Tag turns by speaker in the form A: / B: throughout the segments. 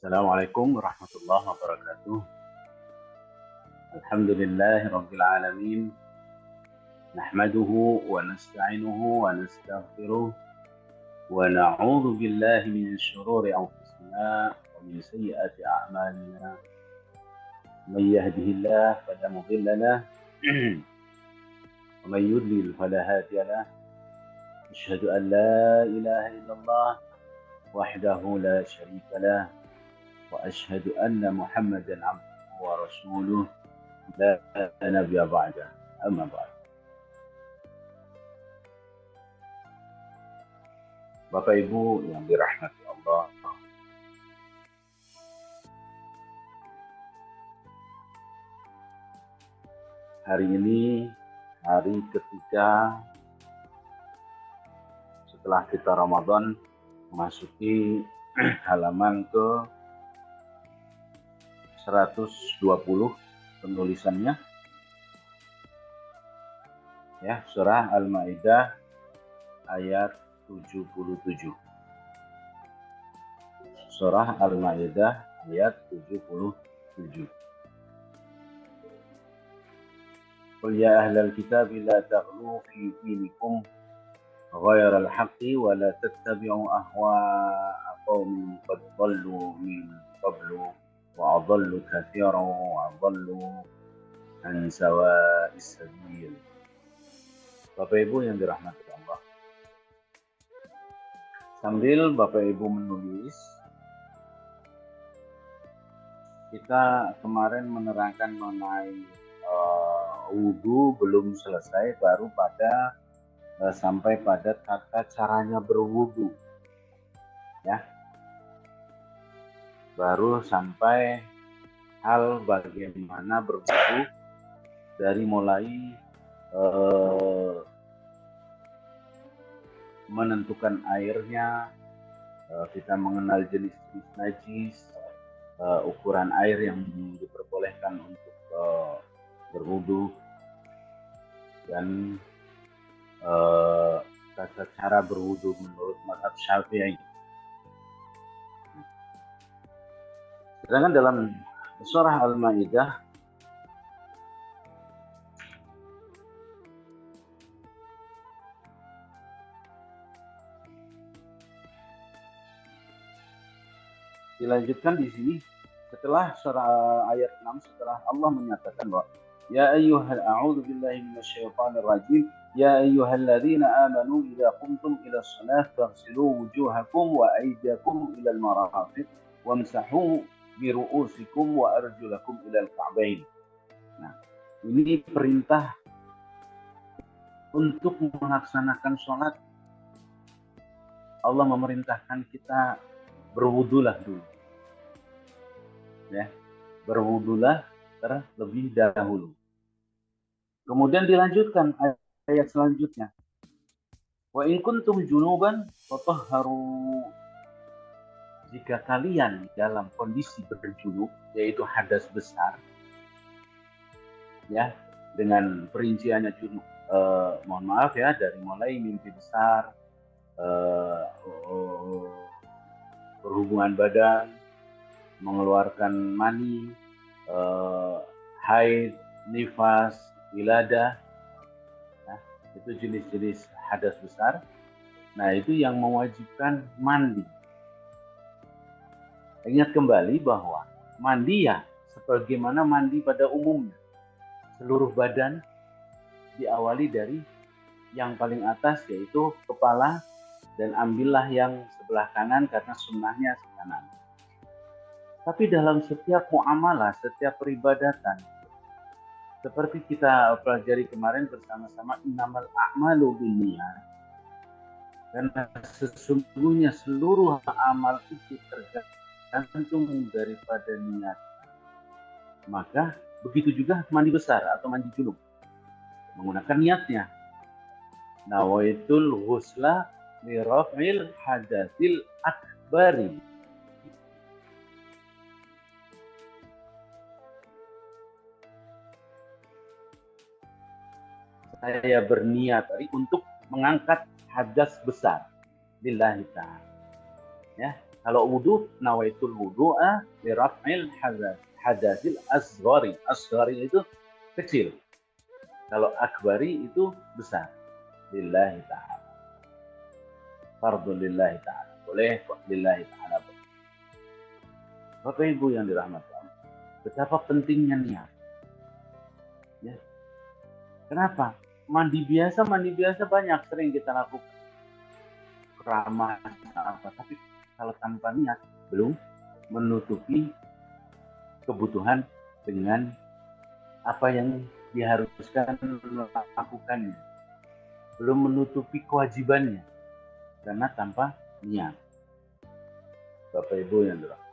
A: Assalamualaikum warahmatullahi wabarakatuh. Alhamdulillahi rabbil alamin. Nahmaduhu wa nasta'inuhu wa nastaghfiruh wa na'udzu billahi min syururi anfusina wa min sayyiati a'malina. Man yahdihillahu fala mudilla lahu wa man yudlil fala hadiya lahu. Asyhadu an la ilaha illallah wahdahu la syarika lahu wa asyhadu anna Muhammadan abduhu wa rasuluh. La nabiyya ba'da. Amma ba'd. Bapak Ibu yang dirahmati Allah, hari ini hari ketiga setelah kita Ramadan memasuki halaman ke 120 penulisannya, ya, surah Al-Maidah ayat 77. Surah Al-Maidah ayat 77. Qul ya ahlal kitab la taghlu fi dinikum ghayra al-haqqi wa la tattabi'u ahwa'a qaumin qad dhallu min qablu wa adallu katsiran wa adallu an sawa'is sabil. Bapak Ibu yang dirahmati Allah, sambil Bapak Ibu menulis, kita kemarin menerangkan mengenai wudhu belum selesai, baru pada sampai pada tata caranya berwudhu, ya, baru sampai hal bagaimana berwudhu dari mulai menentukan airnya, kita mengenal jenis-jenis najis, ukuran air yang diperbolehkan untuk berwudu, dan tata cara berwudu menurut mazhab Syafi'i. Sedangkan dalam surah Al-Maidah dilanjutkan di sini setelah surah ayat 6, setelah Allah menyatakan bahwa ya ayyuhal a'udzu billahi minasyaitonir rajim ya ayyuhalladzina amanu idza qumtum ila shalah faghsilu wujuhakum wa aydiyakum ila al-marafiq wamsahu bi ru'usikum wa arjulakum ila al-ka'bain. Nah, ini perintah untuk melaksanakan sholat. Allah memerintahkan kita berwudulah dulu, ya, berwudulah terlebih dahulu. Kemudian dilanjutkan ayat selanjutnya, wa in kuntum junuban fatahharu, jika kalian dalam kondisi berjunub, yaitu hadas besar, ya, dengan perinciannya junub, mohon maaf ya, dari mulai mimpi besar, berhubungan badan, mengeluarkan mani, haid, nifas, wiladah, nah, itu jenis-jenis hadas besar. Nah, itu yang mewajibkan mandi. Ingat kembali bahwa mandi ya sebagaimana mandi pada umumnya, seluruh badan diawali dari yang paling atas, yaitu kepala, dan ambillah yang sebelah kanan karena sunnahnya kanan. Tapi dalam setiap muamalah, setiap peribadatan, seperti kita pelajari kemarin bersama-sama, innamal a'malu binniyat, karena sesungguhnya seluruh amal itu tergantung daripada niat. Maka begitu juga mandi besar atau mandi junub, menggunakan niatnya. Nawaitul ghusla li raf'il hadatsil akbari. Saya berniat untuk mengangkat hadas besar lillahi ta'ala, ya, Kalau wudu, nawaitul wudu'a li raf'il hadasil asghari. Asghari itu kecil. Kalau akbari itu besar. Lillahi ta'ala. Fardhu lillahi ta'ala. Boleh lillahi ta'ala. Bapak Ibu yang dirahmati Allah. Betapa pentingnya niat. Ya. Kenapa? Mandi biasa banyak sering kita lakukan. Ramah apa, tapi kalau tanpa niat belum menutupi kebutuhan dengan apa yang diharuskan melakukannya, belum menutupi kewajibannya karena tanpa niat. Bapak Ibu yang dirahmati.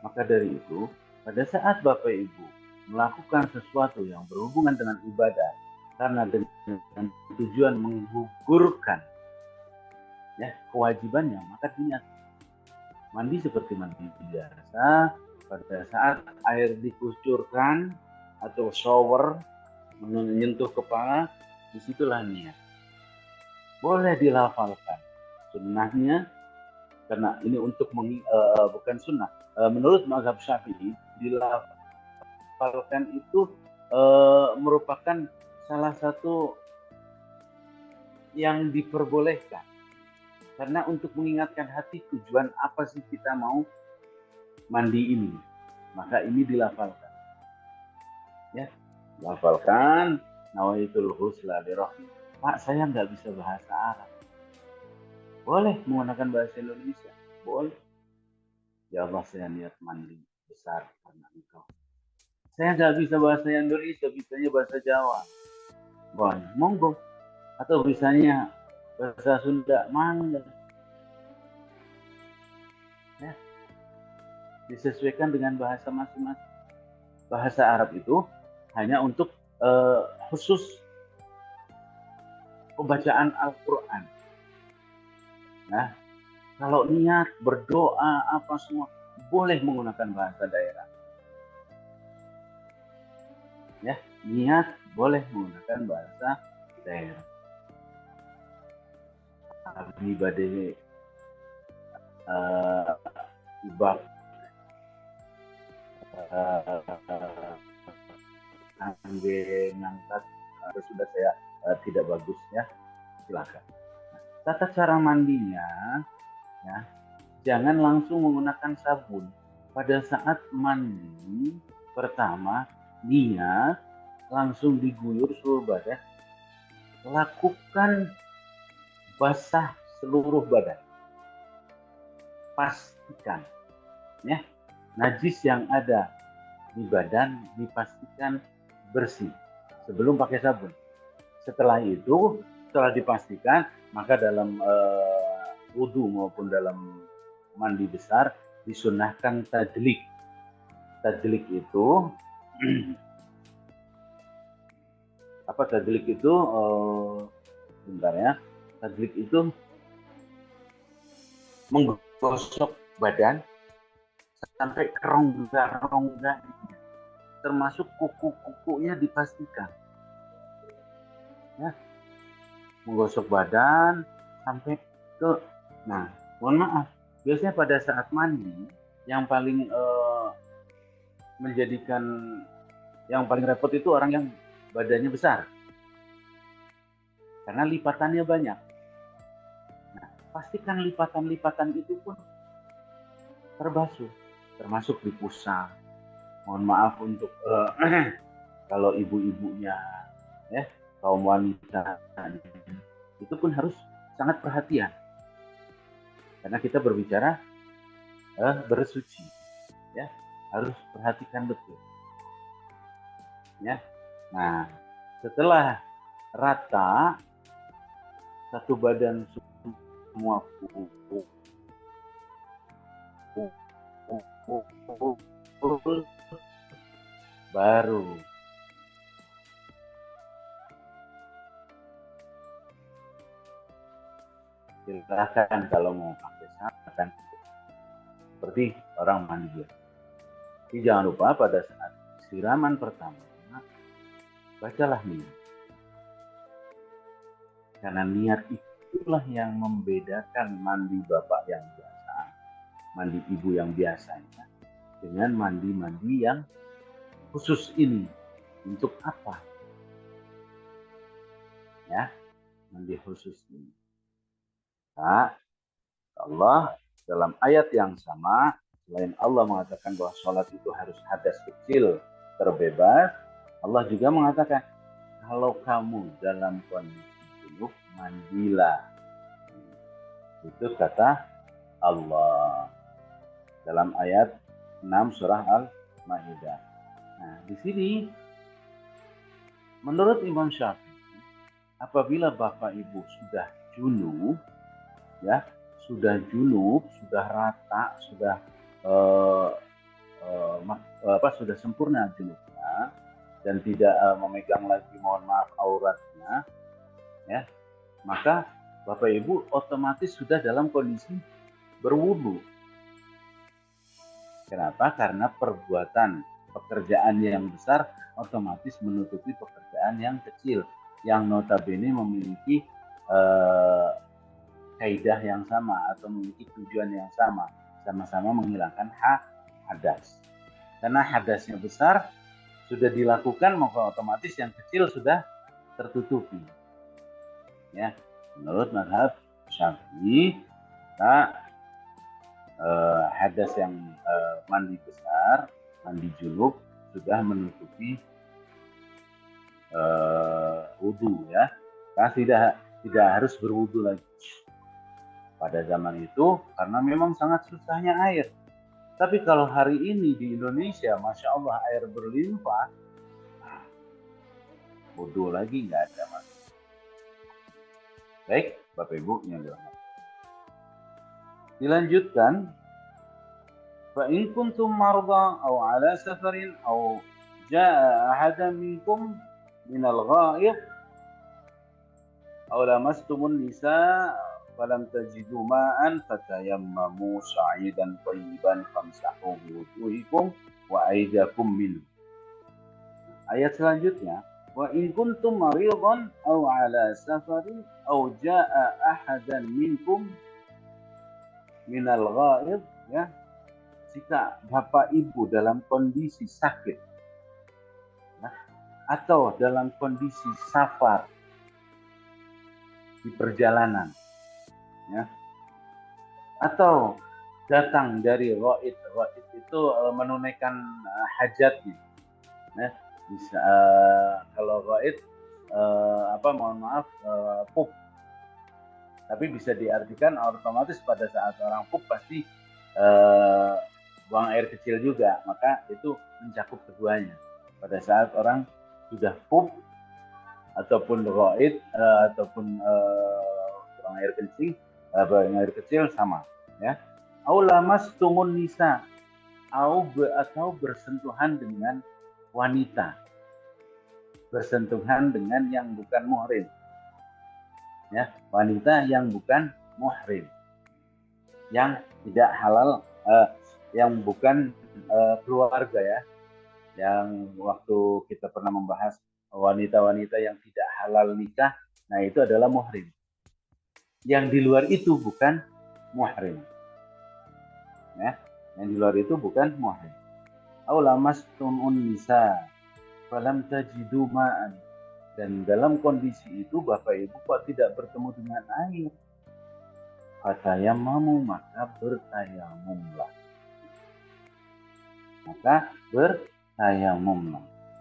A: Maka dari itu, pada saat Bapak Ibu melakukan sesuatu yang berhubungan dengan ibadah karena dengan tujuan menggugurkan ya kewajibannya, maka niat. Mandi seperti mandi biasa, pada saat air dikucurkan atau shower menyentuh kepala, disitulah niat. Boleh dilafalkan sunnahnya, karena ini untuk bukan sunnah. Menurut mazhab Syafi'i, dilafalkan itu merupakan salah satu yang diperbolehkan. Karena untuk mengingatkan hati tujuan apa sih kita mau mandi ini, maka ini dilafalkan. Ya, lafalkan nawaitul ghusla li rahmi. Pak, saya nggak bisa bahasa Arab. Boleh menggunakan bahasa Indonesia, boleh. Ya Allah, saya niat mandi besar karena Engkau. Saya nggak bisa bahasa Indonesia, bisanya bahasa Jawa. Boleh, monggo. Atau bisanya bahasa Sunda, mangga. Ya, disesuaikan dengan bahasa masing-masing. Bahasa Arab itu hanya untuk khusus pembacaan Al-Quran. Nah, kalau niat, berdoa, apa semua, boleh menggunakan bahasa daerah. Ya, niat boleh menggunakan bahasa daerah. Abdi badai ibak angge ngangkat sudah saya tidak bagus ya, silakan. Tata cara mandinya ya, jangan langsung menggunakan sabun. Pada saat mandi pertama, niat langsung diguyur seluruh badan. Lakukan basah seluruh badan. Pastikan ya, najis yang ada di badan dipastikan bersih sebelum pakai sabun. Setelah itu, setelah dipastikan, maka dalam wudu maupun dalam mandi besar disunahkan tadlik. Tadlik itu apa tadlik itu? Bentar ya. Tadlik itu menggosok badan sampai ke rongga-rongga, termasuk kuku-kukunya dipastikan. Ya, menggosok badan sampai ke, nah, mohon maaf, biasanya pada saat mandi yang paling yang paling repot itu orang yang badannya besar, karena lipatannya banyak. Nah, pastikan lipatan-lipatan itu pun terbasuh, termasuk di pusat. Mohon maaf untuk kalau ibu-ibunya ya, kaum wanita itu pun harus sangat perhatian, karena kita berbicara bersuci ya, harus perhatikan betul ya. Nah, setelah rata satu badan semua baru silakan kalau mau pakai sabun seperti orang mandi biasa. Jadi jangan lupa pada saat siraman pertama bacalah niat, karena niat itulah yang membedakan mandi bapak yang biasa mandi ibu yang biasanya dengan mandi-mandi yang khusus ini. Untuk apa? Ya, mandi khusus ini. Nah, Allah dalam ayat yang sama, selain Allah mengatakan bahwa sholat itu harus hadas kecil terbebas, Allah juga mengatakan kalau kamu dalam kondisi junub, mandilah. Itu kata Allah dalam ayat 6 surah Al-Maidah. Nah, di sini menurut Imam Syafi'i, apabila Bapak Ibu sudah junub, ya, sudah rata, sudah sempurna junubnya dan tidak memegang lagi, mohon maaf, auratnya, ya, maka Bapak Ibu otomatis sudah dalam kondisi berwudu. Kenapa? Karena perbuatan pekerjaan yang besar otomatis menutupi pekerjaan yang kecil, yang notabene memiliki kaidah yang sama atau memiliki tujuan yang sama, sama-sama menghilangkan hadas. Karena hadasnya besar sudah dilakukan, maka otomatis yang kecil sudah tertutupi. Ya, menurut mazhab Syafi'i, hadas yang mandi besar, mandi junub sudah menutupi wudu, ya. Karena tidak harus berwudu lagi pada zaman itu karena memang sangat susahnya air. Tapi kalau hari ini di Indonesia, Masya Allah, air berlimpah, wudu lagi nggak ada masalah. Baik, Bapak Ibu yang dirahmati. Dilanjutkan, fa in kuntum marda aw ala safarin aw jaa ahadan minkum minal ghaib aw lamastumun nisa falam tajidu ma'an fatayammamu sa'idan thayyiban famsahu biwujuhikum wa aydakum minhu. Ayat selanjutnya, wa in kuntum maridan aw ala safarin aw jaa ahadan minkum minal ghaib, ya, jika Bapak Ibu dalam kondisi sakit, ya, atau dalam kondisi safar di perjalanan, ya, atau datang dari ghaib itu menunaikan hajatnya, ya. Bisa kalau ghaib mohon maaf, pup, tapi bisa diartikan otomatis pada saat orang pup pasti buang air kecil juga, maka itu mencakup keduanya. Pada saat orang sudah pup ataupun ghaib ataupun buang air kencing, buang air kecil sama, ya. Au lamastumun nisa, atau bersentuhan dengan wanita, bersentuhan dengan yang bukan muhrim, ya, wanita yang bukan muhrim, yang tidak halal, yang bukan keluarga, ya, yang waktu kita pernah membahas wanita-wanita yang tidak halal nikah, nah itu adalah muhrim. Yang di luar itu bukan muhrim, ya, yang di luar itu bukan muhrim. Aw lamastumun nisa falam tajidu ma'an, dan dalam kondisi itu Bapak Ibu kok tidak bertemu dengan air, fatayammamu, maka bertayamumlah.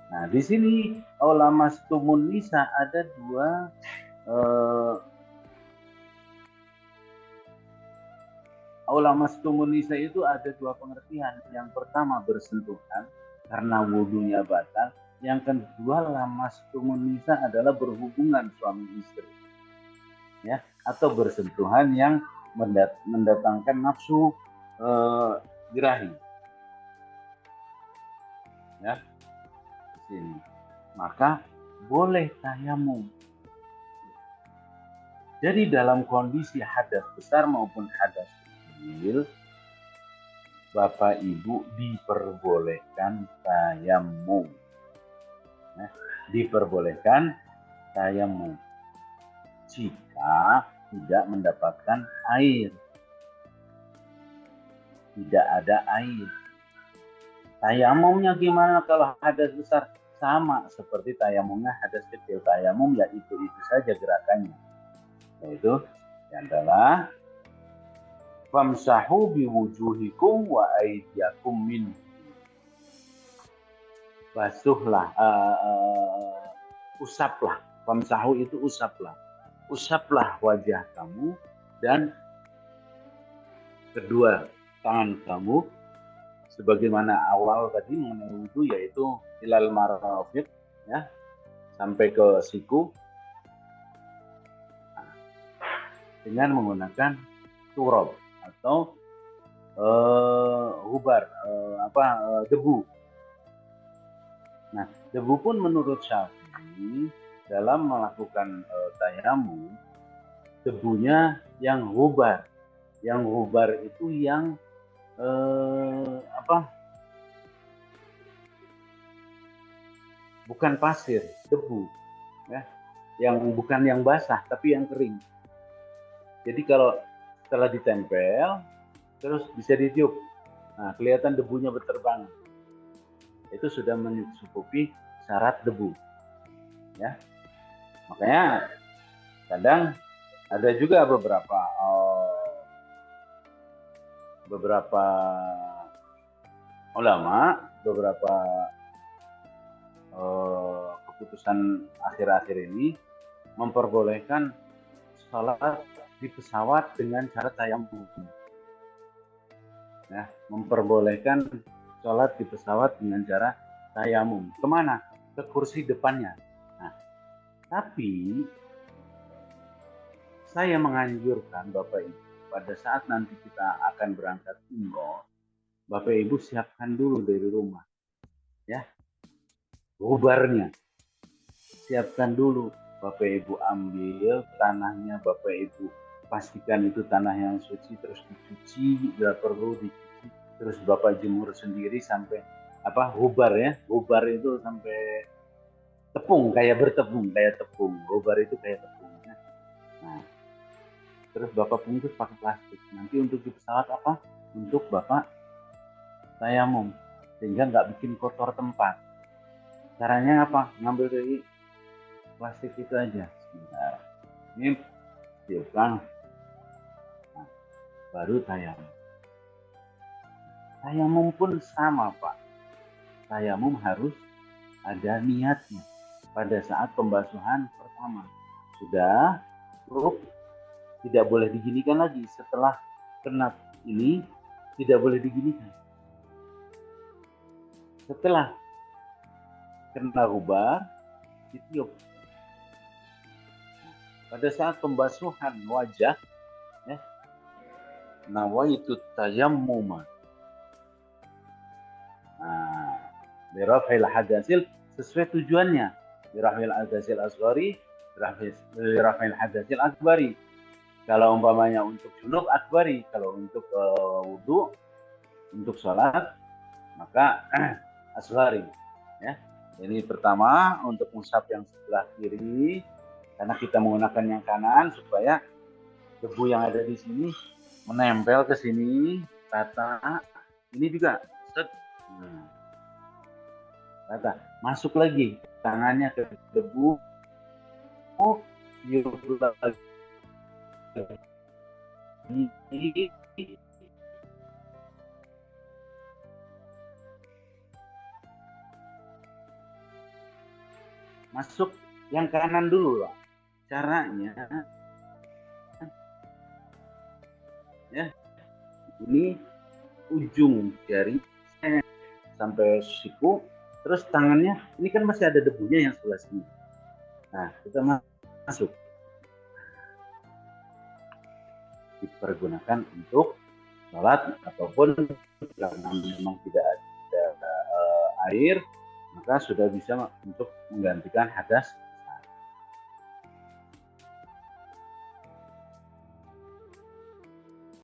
A: Nah, di sini aw lamastumun nisa ada dua Aulamastumun nisa itu ada dua pengertian. Yang pertama bersentuhan karena wudunya batal. Yang kedua lamastumun nisa adalah berhubungan suami istri, ya, atau bersentuhan yang mendatangkan nafsu birahi, ya, di sini. Maka boleh tayamum. Jadi dalam kondisi hadas besar maupun hadas kecil, Bapak Ibu diperbolehkan tayamum, ya, diperbolehkan tayamum jika tidak mendapatkan air. tidak ada air. Tayamumnya gimana kalau hadas besar? Sama seperti tayamumnya hadas kecil. Tayamum ya itu saja gerakannya. Yaitu yang adalah famsahu biwujuhikum wa aydiyakum min. Basuhlah, usaplah. Famsahu itu usaplah. Usaplah wajah kamu dan kedua tangan kamu sebagaimana awal tadi mengenai wudhu, yaitu ilal marafiq, ya, sampai ke siku dengan menggunakan turab atau hubar, debu. Nah, debu pun menurut Syafi'i dalam melakukan tayamum, debunya yang hubar. Yang hubar itu yang bukan pasir, debu, ya, yang bukan yang basah tapi yang kering. Jadi kalau setelah ditempel terus bisa ditiup, nah kelihatan debunya berterbangan, itu sudah mencukupi syarat debu, ya. Makanya kadang ada juga beberapa ulama, beberapa keputusan akhir-akhir ini memperbolehkan sholat di pesawat dengan cara tayamum. Ya, memperbolehkan sholat di pesawat dengan cara tayamum. Kemana? Ke kursi depannya. Nah, tapi saya menganjurkan Bapak Ibu, pada saat nanti kita akan berangkat umroh, Bapak Ibu siapkan dulu dari rumah, ya, hubarnya. Siapkan dulu, Bapak Ibu ambil tanahnya, Bapak Ibu pastikan itu tanah yang suci, terus dicuci, bila perlu dicuci, terus Bapak jemur sendiri sampai hubar, ya. Hubar itu sampai tepung, kayak bertepung, kayak tepung. Hubar itu kayak tepung. Nah, terus Bapak bungkus pakai plastik. Nanti untuk di pesawat untuk Bapak tayamum, sehingga nggak bikin kotor tempat. Caranya apa? Ngambil dari plastik itu aja. Sebentar. Ini siapkan. Nah, baru tayamum. Tayamum pun sama, Pak. Tayamum harus ada niatnya pada saat pembasuhan pertama. Sudah, tidak boleh diginikan lagi. Setelah kena ini, tidak boleh diginikan. Setelah kena hubar, ditiup. Pada saat pembasuhan wajah, ya, nawaitu tayammuma. Nah, birafil hadasil, sesuai tujuannya. Birafil hadasil asghari, birafil hadasil akbari. Kalau umpamanya untuk junub akbari, kalau untuk wudhu, untuk sholat, maka asghari, ya. Ini pertama untuk mushaf yang sebelah kiri, karena kita menggunakan yang kanan supaya debu yang ada di sini menempel ke sini, rata. Ini juga set, rata. Masuk lagi tangannya ke debu, tiup lagi. Masuk yang kanan dulu lah. Caranya, ya, ini ujung jari sampai siku, terus tangannya ini kan masih ada debunya yang sebelah sini. Nah, kita masuk. Dipergunakan untuk sholat ataupun karena memang tidak ada air, maka sudah bisa untuk menggantikan hadas